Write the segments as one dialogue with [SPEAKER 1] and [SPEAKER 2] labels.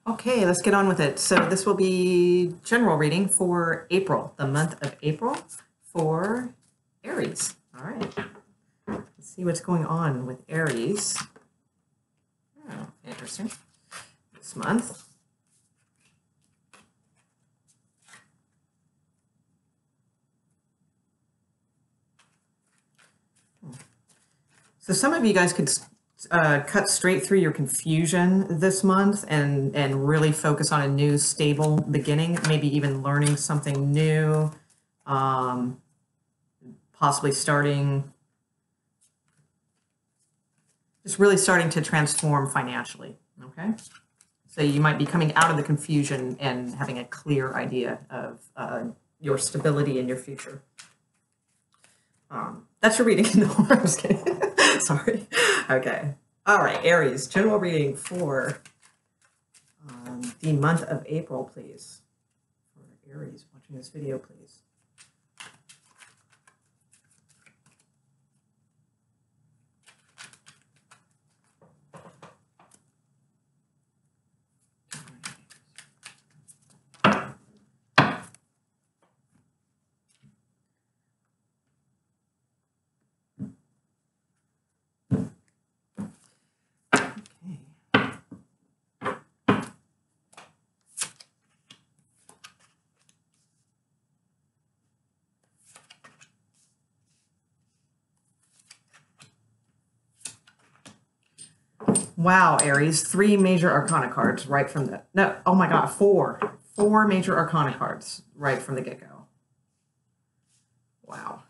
[SPEAKER 1] Okay, let's get on with it. So this will be general reading for April, the month of April for Aries. All right. Let's see what's going on with Aries. Oh, interesting. This month. So some of you guys could cut straight through your confusion this month and really focus on a new stable beginning, maybe even learning something new, possibly just really starting to transform financially, okay? So you might be coming out of the confusion and having a clear idea of your stability in your future. That's your reading. No, I'm just kidding. Sorry. Okay. All right, Aries, general reading for the month of April, please. For Aries, watching this video, please. Wow, Aries, 3 major arcana cards right from the, no, oh my God, 4 major arcana cards right from the get-go. Wow.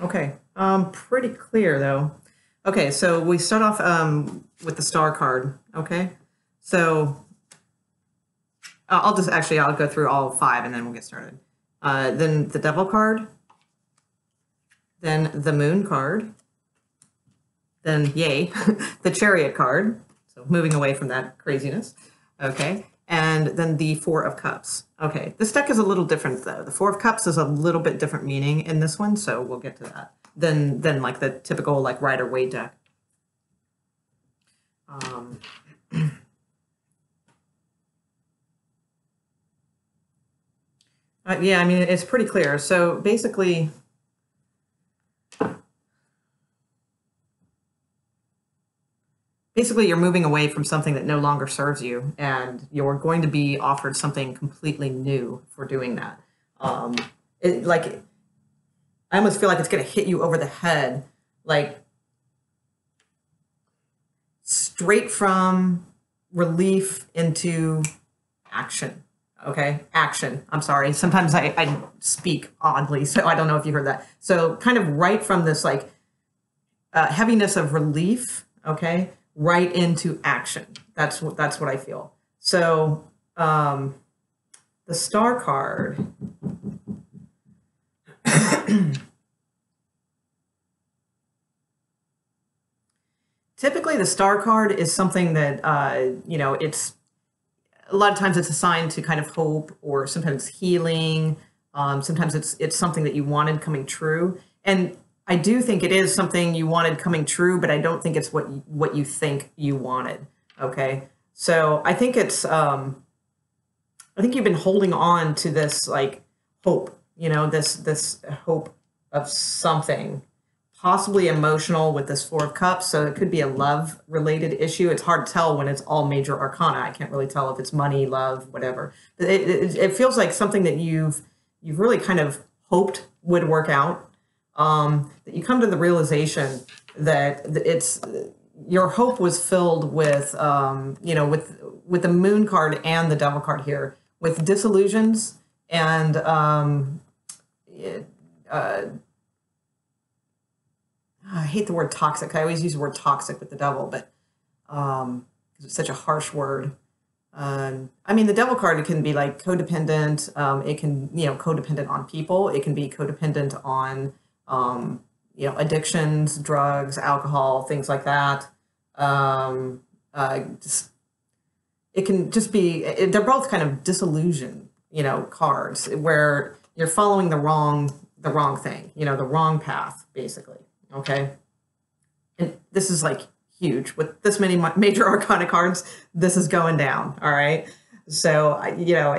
[SPEAKER 1] Okay, pretty clear though. Okay, so we start off with the star card, okay? So I'll go through all 5 and then we'll get started. Then the Devil card, then the Moon card, then, yay, the Chariot card, so moving away from that craziness, okay? And then the 4 of Cups. Okay, this deck is a little different though. The 4 of Cups is a little bit different meaning in this one, so we'll get to that. Than like the typical like Rider-Waite deck. Yeah, I mean, it's pretty clear. So basically, you're moving away from something that no longer serves you, and you're going to be offered something completely new for doing that. I almost feel like it's going to hit you over the head, like straight from relief into action. Okay, action. I'm sorry. Sometimes I speak oddly, so I don't know if you heard that. So kind of right from this like heaviness of relief, okay, right into action. That's what I feel. So the Star card. Typically, the Star card is something that it's a lot of times it's assigned to kind of hope, or sometimes healing. Sometimes it's something that you wanted coming true, and I do think it is something you wanted coming true, but I don't think it's what you think you wanted. Okay, so I think it's I think you've been holding on to this like hope, this hope of something, possibly emotional with this 4 of Cups. So it could be a love related issue. It's hard to tell when it's all major arcana. I can't really tell if it's money, love, whatever. But it feels like something that you've really kind of hoped would work out. That you come to the realization that it's your hope was filled with with the Moon card and the Devil card here, with disillusions and I hate the word toxic. I always use the word toxic with the Devil, but because it's such a harsh word. I mean, the Devil card, it can be like codependent. It can, codependent on people. It can be codependent on, addictions, drugs, alcohol, things like that. It can just be, they're both kind of disillusion, cards where you're following the wrong thing, you know, the wrong path, basically. Okay. And this is like huge with this many major arcana cards. This is going down. All right. So, you know,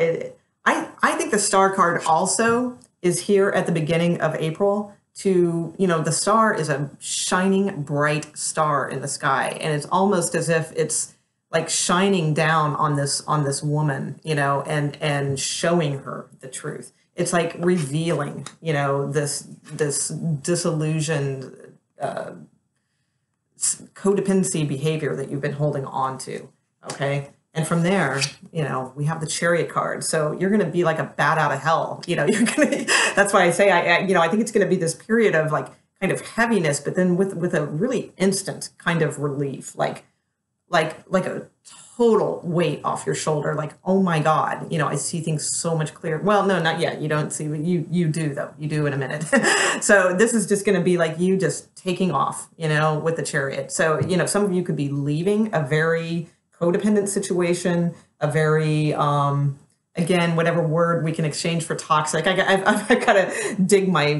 [SPEAKER 1] I think the star card also is here at the beginning of April to, you know, the star is a shining bright star in the sky. And it's almost as if it's like shining down on this woman, you know, and showing her the truth. It's like revealing, you know, this disillusioned codependency behavior that you've been holding on to. Okay. And from there, you know, we have the Chariot card. So you're going to be like a bat out of hell. You know, you're going to, that's why I say, you know, I think it's going to be this period of like kind of heaviness, but then with a really instant kind of relief, like a total weight off your shoulder. Like, oh my God, you know, I see things so much clearer. Well, no, not yet. You don't see, you do though. You do in a minute. So this is just going to be like you just taking off, you know, with the Chariot. So, you know, some of you could be leaving a very codependent situation, a very, again, whatever word we can exchange for toxic. I've got to dig my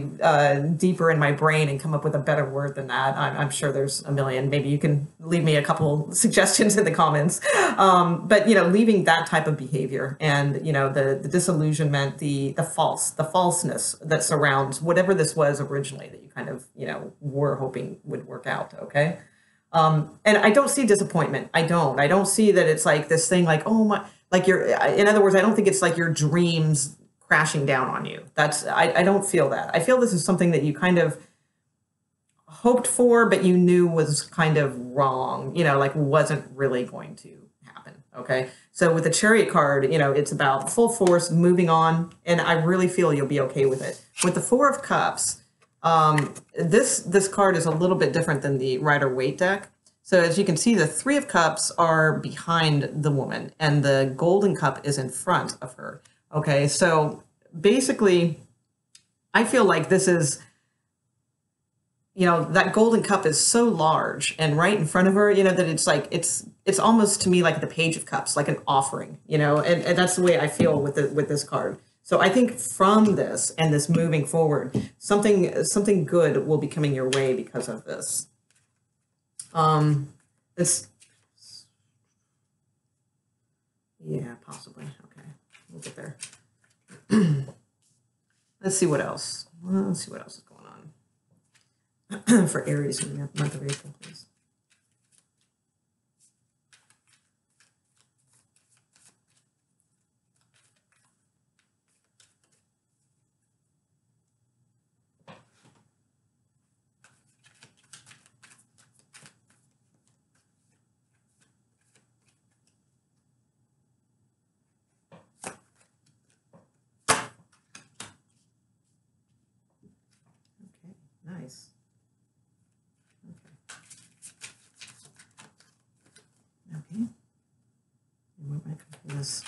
[SPEAKER 1] deeper in my brain and come up with a better word than that. I'm sure there's a million. Maybe you can leave me a couple suggestions in the comments. But, you know, leaving that type of behavior and, you know, the disillusionment, the falseness that surrounds whatever this was originally that you kind of, you know, were hoping would work out. Okay. And I don't see disappointment. I don't see that it's like this thing like, oh my, like in other words, I don't think it's like your dreams crashing down on you. I don't feel that. I feel this is something that you kind of hoped for, but you knew was kind of wrong, you know, like wasn't really going to happen. Okay. So with the Chariot card, you know, it's about full force moving on. And I really feel you'll be okay with it. With the Four of Cups, this card is a little bit different than the Rider-Waite deck. So as you can see, the Three of Cups are behind the woman and the Golden Cup is in front of her. Okay, so basically, I feel like this is, you know, that Golden Cup is so large and right in front of her, you know, that it's like, it's almost to me like the Page of Cups, like an offering, you know, and that's the way I feel with this card. So I think from this and this moving forward, something good will be coming your way because of this. Yeah, possibly. Okay, we'll get there. Let's see what else. Let's see what else is going on for Aries in the month of April, please. Nice. Okay. And what might come from this?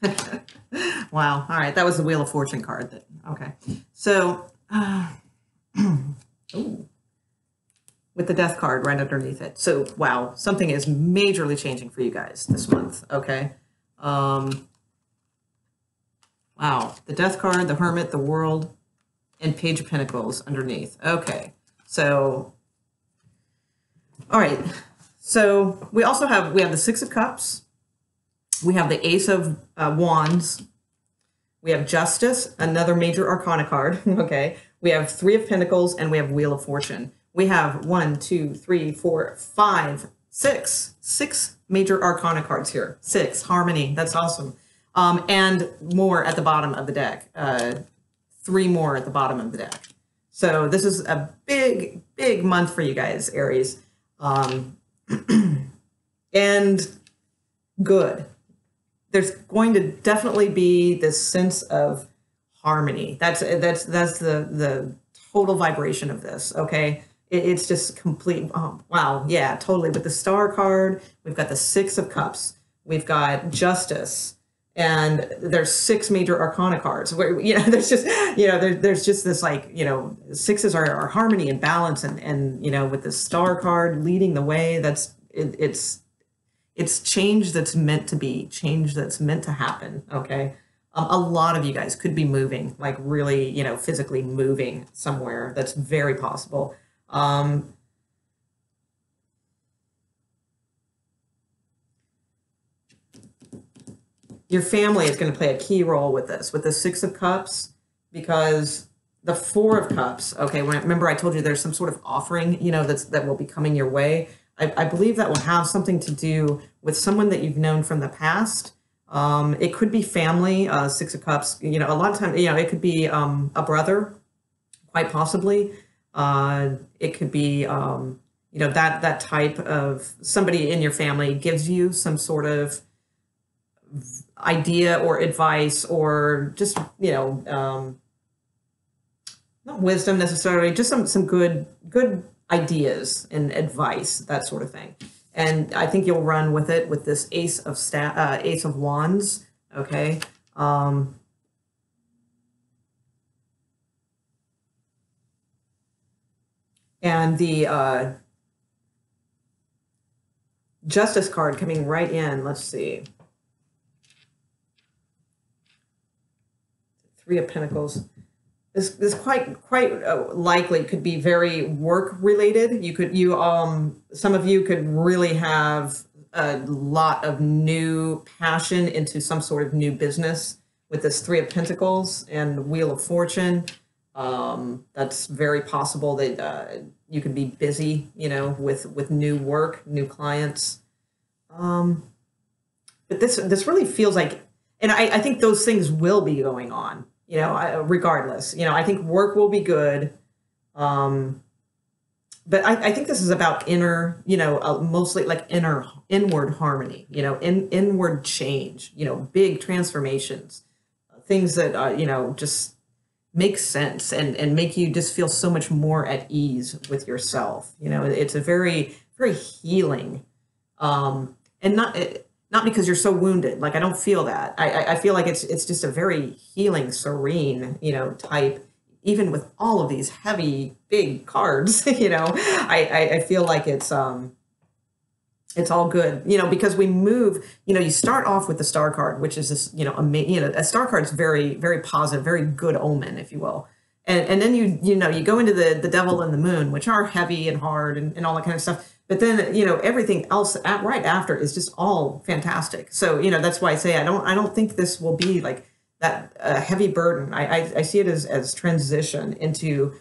[SPEAKER 1] Okay. Wow. All right. That was the Wheel of Fortune card. Okay. So, ooh, with the Death card right underneath it. So, wow, something is majorly changing for you guys this month. Okay. Wow. The Death card, the Hermit, the World, and Page of Pentacles underneath. Okay. So, all right. So we also have the Six of Cups. We have the Ace of Wands. We have Justice, another major arcana card. Okay. We have Three of Pentacles and we have Wheel of Fortune. We have 1, 2, 3, 4, 5, 6. 6 major arcana cards here. 6. Harmony. That's awesome. And more at the bottom of the deck. 3 more at the bottom of the deck. So this is a big, big month for you guys, Aries. And good. there's going to definitely be this sense of harmony. That's the total vibration of this. Okay, it's just complete. Oh, wow, yeah, totally. With the Star card, we've got the Six of Cups, we've got Justice, and there's six major Arcana cards. Where there's just there's just this like sixes are harmony and balance, and with the Star card leading the way, it's change that's meant to be, change that's meant to happen. Okay. A lot of you guys could be moving, like really, physically moving somewhere. That's very possible. Your family is going to play a key role with this, with the Six of Cups, because the Four of Cups, okay, remember I told you there's some sort of offering, that will be coming your way. I believe that will have something to do with someone that you've known from the past. It could be family, Six of Cups, a lot of times, it could be a brother, quite possibly. It could be, that type of somebody in your family gives you some sort of idea or advice, or just, not wisdom necessarily, just some good ideas and advice, that sort of thing. And I think you'll run with it with this Ace of Wands. Okay. And the Justice card coming right in. Let's see. Three of Pentacles. This quite likely could be very work related. Some of you could really have a lot of new passion into some sort of new business with this Three of Pentacles and Wheel of Fortune. That's very possible that you could be busy, with new work, new clients. But this really feels like, and I think those things will be going on. Regardless, I think work will be good. But I think this is about inner, mostly like inward harmony, inward change, big transformations, things that, just make sense and make you just feel so much more at ease with yourself. It's a very, very healing, and not because you're so wounded. Like, I don't feel that. I feel like it's just a very healing, serene, type, even with all of these heavy, big cards, I feel like it's all good, because we move, you start off with the Star card, which is this, a Star card is very, very positive, very good omen, if you will. And then you go into the Devil and the Moon, which are heavy and hard and all that kind of stuff. But then, everything else right after is just all fantastic. So, that's why I say I don't think this will be like that heavy burden. I see it as transition into,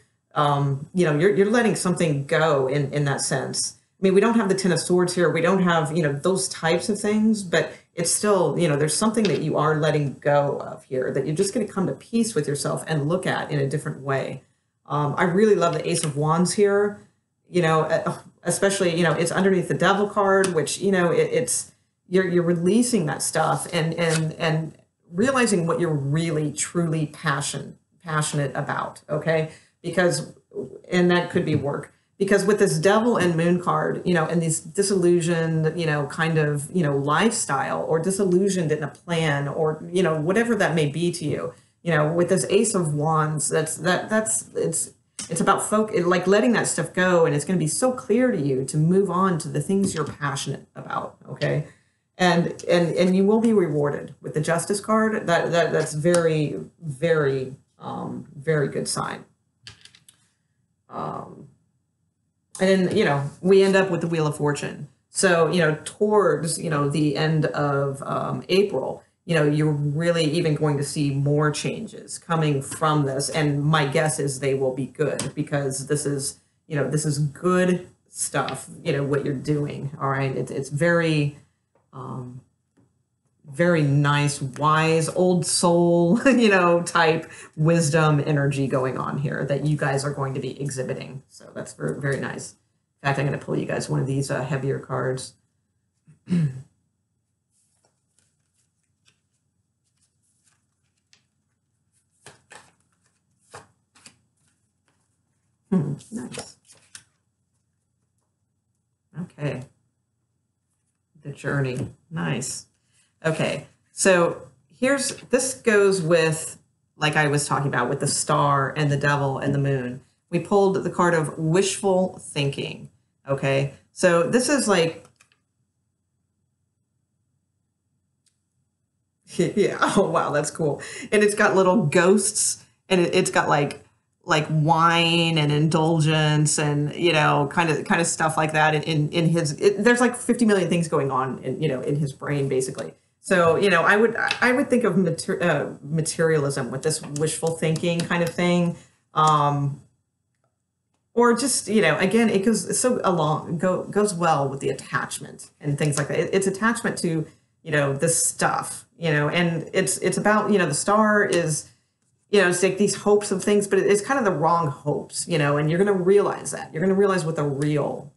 [SPEAKER 1] you're letting something go in that sense. I mean, we don't have the Ten of Swords here. We don't have, those types of things, but it's still, there's something that you are letting go of here that you're just going to come to peace with yourself and look at in a different way. I really love the Ace of Wands here, especially, it's underneath the Devil card, which, it's, you're releasing that stuff and realizing what you're really, truly passionate about. Okay. And that could be work. Because with this Devil and Moon card, and these disillusioned, kind of, lifestyle, or disillusioned in a plan, or, whatever that may be to you, with this Ace of Wands, it's about like letting that stuff go. And it's going to be so clear to you to move on to the things you're passionate about. Okay. And you will be rewarded with the Justice card. That's very, very, very good sign. And then, we end up with the Wheel of Fortune. So, towards, the end of April, you're really even going to see more changes coming from this. And my guess is they will be good, because this is good stuff, what you're doing. All right. It's very, very nice, wise, old soul, type wisdom energy going on here that you guys are going to be exhibiting. So that's very, very nice. In fact, I'm going to pull you guys one of these heavier cards. Nice. Okay. The journey. Nice. Okay. So this goes with, like I was talking about, with the star and the devil and the moon. We pulled the card of wishful thinking. Okay. So this is like, yeah. Oh, wow. That's cool. And it's got little ghosts, and it's got like wine and indulgence and, kind of stuff like that in his, there's like 50 million things going on in his brain, basically. So, I would think of materialism with this wishful thinking kind of thing. Or just, again, it goes well with the attachment and things like that. It's attachment to, this stuff, and it's about, the star is, it's like these hopes of things, but it's kind of the wrong hopes, and you're going to realize that. You're going to realize what the real,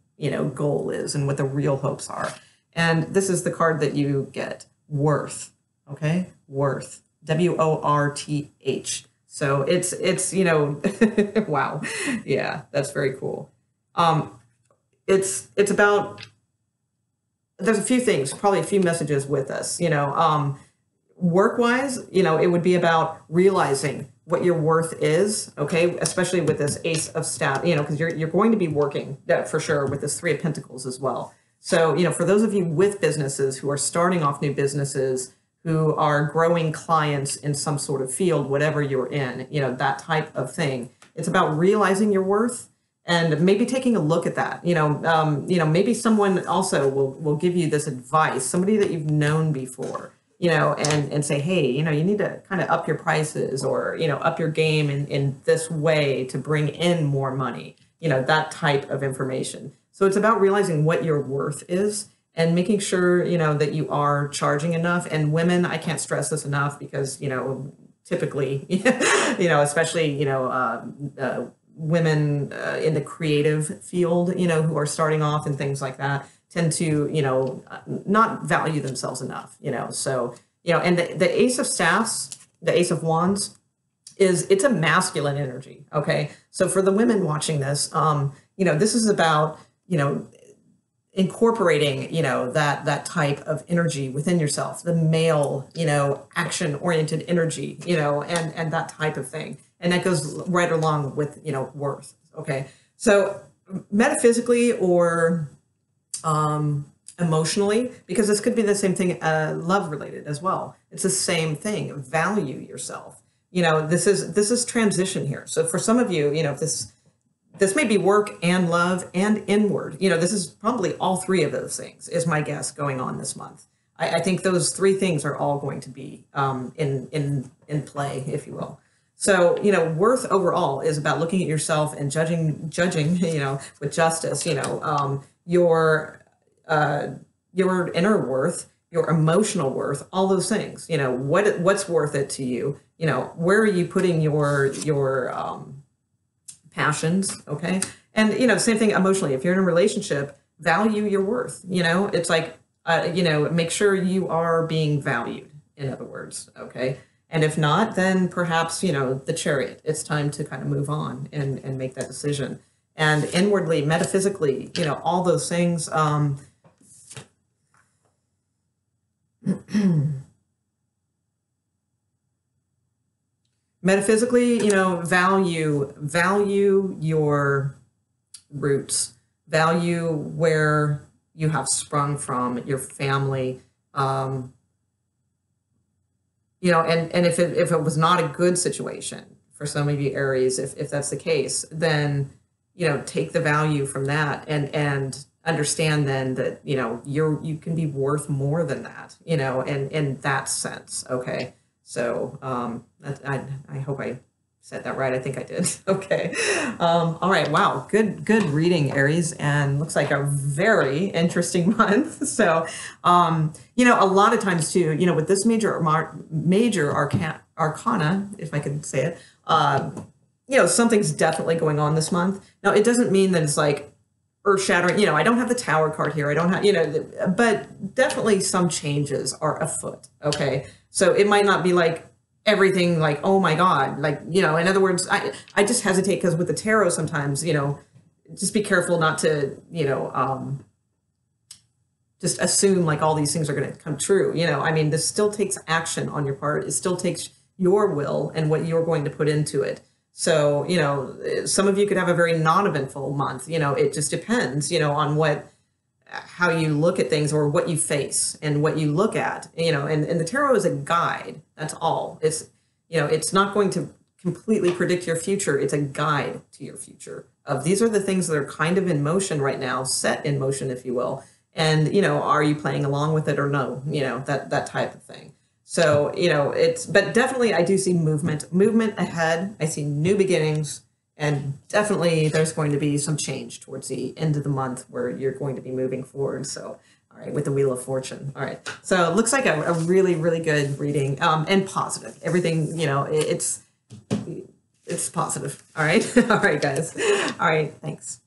[SPEAKER 1] goal is and what the real hopes are. And this is the card that you get, worth, okay? Worth, WORTH. So it's wow. Yeah, that's very cool. It's about, there's a few things, probably a few messages with us, work-wise, it would be about realizing what your worth is, okay? Especially with this Ace of Staff, because you're going to be working for sure with this Three of Pentacles as well. So, for those of you with businesses who are starting off new businesses, who are growing clients in some sort of field, whatever you're in, that type of thing, it's about realizing your worth and maybe taking a look at that. Maybe someone also will give you this advice, somebody that you've known before, and say, hey, you need to kind of up your prices or, up your game in this way to bring in more money, that type of information. So it's about realizing what your worth is and making sure, that you are charging enough. And women, I can't stress this enough because, typically, especially, women in the creative field, who are starting off and things like that, tend to, not value themselves enough, so, and the Ace of Staffs, the Ace of Wands, it's a masculine energy. Okay. So for the women watching this, this is about, incorporating, that type of energy within yourself, the male, action-oriented energy, and that type of thing. And that goes right along with, worth. Okay. So metaphysically or emotionally, because this could be the same thing, love related as well. It's the same thing. Value yourself. This is transition here. So for some of you, this may be work and love and inward. This is probably all three of those things is my guess going on this month. I think those three things are all going to be in play, if you will. So, worth overall is about looking at yourself and judging, with justice, your inner worth, your emotional worth, all those things, what's worth it to you, where are you putting your passions. Okay. And, same thing emotionally, if you're in a relationship, value your worth, it's like, make sure you are being valued, in other words. Okay. And if not, then perhaps, the Chariot, it's time to kind of move on and make that decision. And inwardly, metaphysically, all those things, metaphysically, value your roots, value where you have sprung from, your family, and if it was not a good situation for some of you Aries, if that's the case, then, take the value from that and understand then that, you can be worth more than that, in that sense. Okay. So, I hope I said that right. I think I did. Okay. All right. Wow. Good reading, Aries. And looks like a very interesting month. So, a lot of times too, with this major arcana, if I could say it, something's definitely going on this month. Now, it doesn't mean that it's like earth shattering. I don't have the Tower card here. I don't have, but definitely some changes are afoot. Okay. So it might not be like everything like, oh my God, like, you know, in other words, I just hesitate because with the tarot sometimes, you know, just be careful not to, you know, just assume like all these things are going to come true. You know, I mean, this still takes action on your part. It still takes your will and what you're going to put into it. So, you know, some of you could have a very non-eventful month. You know, it just depends, you know, on how you look at things or what you face and what you look at, you know, and the tarot is a guide. That's all. It's, you know, it's not going to completely predict your future. It's a guide to your future of these are the things that are kind of in motion right now, set in motion, if you will. And, you know, are you playing along with it or no, you know, that type of thing. So, you know, but definitely I do see movement ahead. I see new beginnings. And definitely there's going to be some change towards the end of the month where you're going to be moving forward. So, all right, with the Wheel of Fortune. All right. So it looks like a really, really good reading and positive. Everything, you know, it's positive. All right. All right, guys. All right. Thanks.